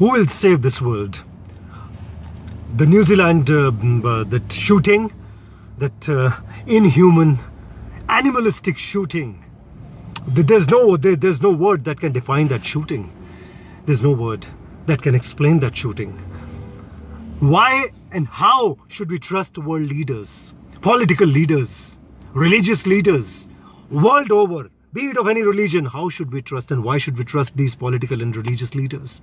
Who will save this world? The New Zealand that shooting, that inhuman, animalistic shooting. There's no word that can define that shooting. There's no word that can explain that shooting. Why and how should we trust world leaders, political leaders, religious leaders, world over, be it of any religion? How should we trust and why should we trust these political and religious leaders?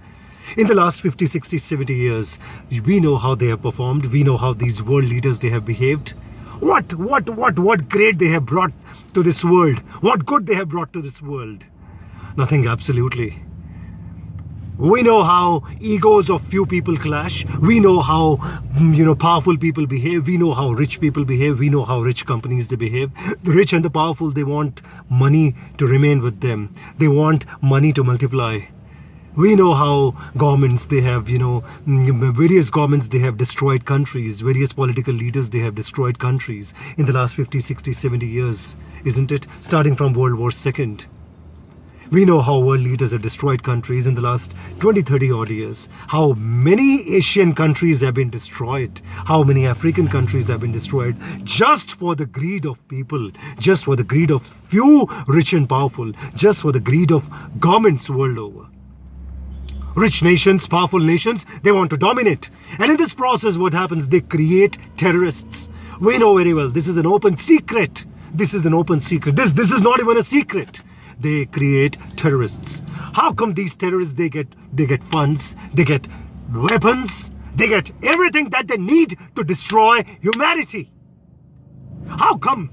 In the last 50, 60, 70 years, we know how they have performed. We know how these world leaders, they have behaved. What great they have brought to this world. What good they have brought to this world. Nothing, absolutely. We know how egos of few people clash. We know how, powerful people behave. We know how rich people behave. We know how rich companies they behave. The rich and the powerful, they want money to remain with them. They want money to multiply. We know how governments, they have, various governments, they have destroyed countries. Various political leaders, they have destroyed countries in the last 50, 60, 70 years, isn't it? Starting from World War II. We know how world leaders have destroyed countries in the last 20, 30 odd years. How many Asian countries have been destroyed. How many African countries have been destroyed just for the greed of people. Just for the greed of few rich and powerful. Just for the greed of governments world over. Rich nations, powerful nations, they want to dominate. And in this process, what happens? They create terrorists. We know very well, this is an open secret. This is an open secret. This is not even a secret. They create terrorists. How come these terrorists, they get funds, they get weapons, they get everything that they need to destroy humanity? How come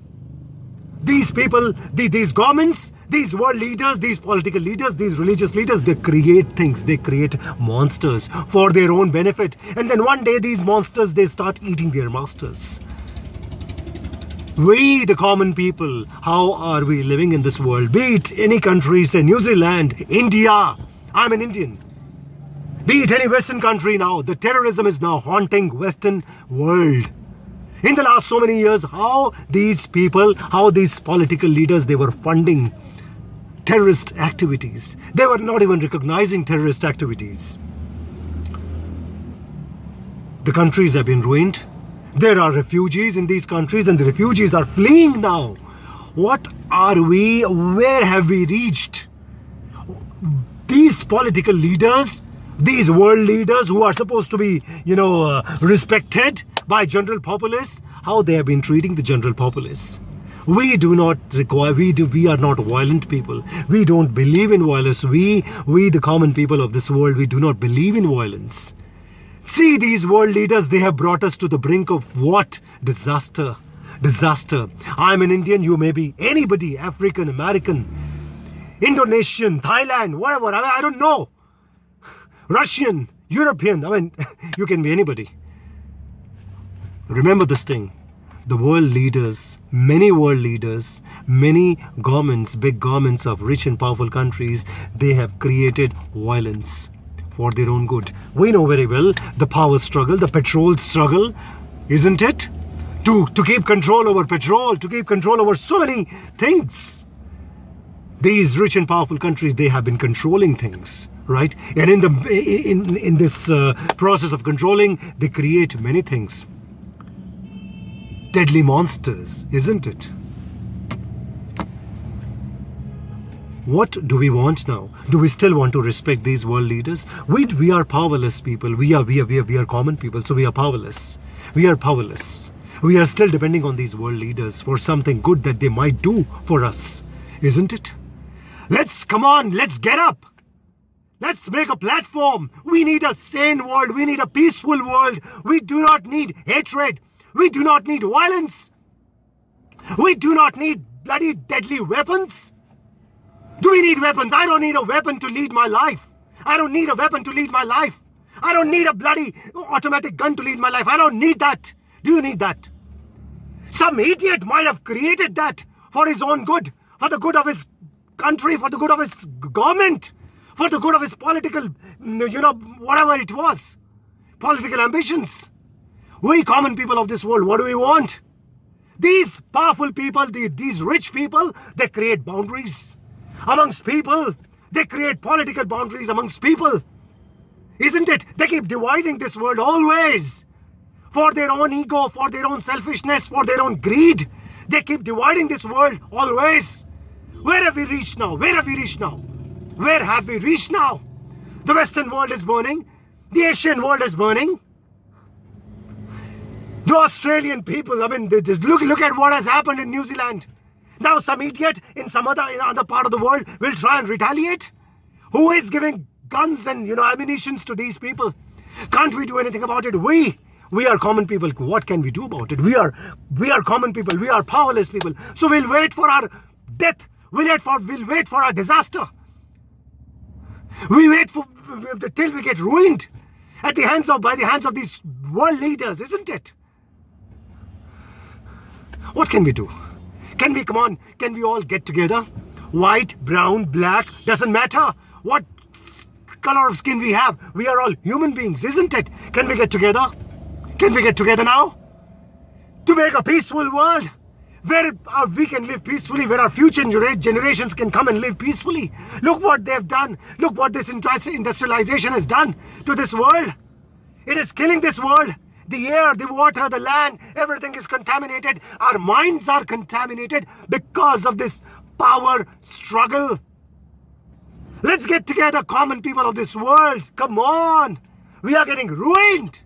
these people, these governments, these world leaders, these political leaders, these religious leaders, they create things, they create monsters for their own benefit. And then one day these monsters, they start eating their masters. We, the common people, how are we living in this world? Be it any country, say New Zealand, India, I'm an Indian. Be it any Western country now, the terrorism is now haunting Western world. In the last so many years, how these people, how these political leaders, they were funding terrorist activities. They were not even recognizing terrorist activities. The countries have been ruined. There are refugees in these countries and the refugees are fleeing now. What are we? Where have we reached? These political leaders, these world leaders who are supposed to be, respected by general populace, how they have been treating the general populace. We do not require, we are not violent people. We don't believe in violence. We the common people of this world, we do not believe in violence. See, these world leaders, they have brought us to the brink of what? Disaster. Disaster. I'm an Indian, you may be anybody, African, American, Indonesian, Thailand, whatever, I don't know. Russian, European, you can be anybody. Remember this thing. The world leaders, many governments, big governments of rich and powerful countries, they have created violence for their own good. We know very well the power struggle, the petrol struggle, isn't it? To keep control over petrol, to keep control over so many things. These rich and powerful countries, they have been controlling things, right? And in this process of controlling, they create many things. Deadly monsters, isn't it? What do we want now? Do we still want to respect these world leaders? We are powerless people. We are common people, so we are powerless. We are powerless. We are still depending on these world leaders for something good that they might do for us, isn't it? Come on, let's get up. Let's make a platform. We need a sane world. We need a peaceful world. We do not need hatred. We do not need violence. We do not need bloody deadly weapons. Do we need weapons? I don't need a weapon to lead my life. I don't need a weapon to lead my life. I don't need a bloody automatic gun to lead my life. I don't need that. Do you need that? Some idiot might have created that for his own good, for the good of his country, for the good of his government, for the good of his political, whatever it was, political ambitions. We common people of this world, what do we want? These powerful people, these rich people, they create boundaries amongst people. They create political boundaries amongst people. Isn't it? They keep dividing this world always. For their own ego, for their own selfishness, for their own greed. They keep dividing this world always. Where have we reached now? Where have we reached now? Where have we reached now? The Western world is burning. The Asian world is burning. The Australian people, I mean, just look at what has happened in New Zealand. Now some idiot in some other part of the world will try and retaliate. Who is giving guns and ammunitions to these people? Can't we do anything about it? We are common people. What can we do about it? We are common people. We are powerless people. So we'll wait for our death. We'll wait for our disaster. We wait till we get ruined by the hands of these world leaders, isn't it? What can we do? Can we all get together? White, brown, black, doesn't matter what color of skin we have. We are all human beings, isn't it? Can we get together? Can we get together now? To make a peaceful world where we can live peacefully, where our future generations can come and live peacefully. Look what they've done. Look what this industrialization has done to this world. It is killing this world. The air, the water, the land, everything is contaminated. Our minds are contaminated because of this power struggle. Let's get together, common people of this world. Come on. We are getting ruined.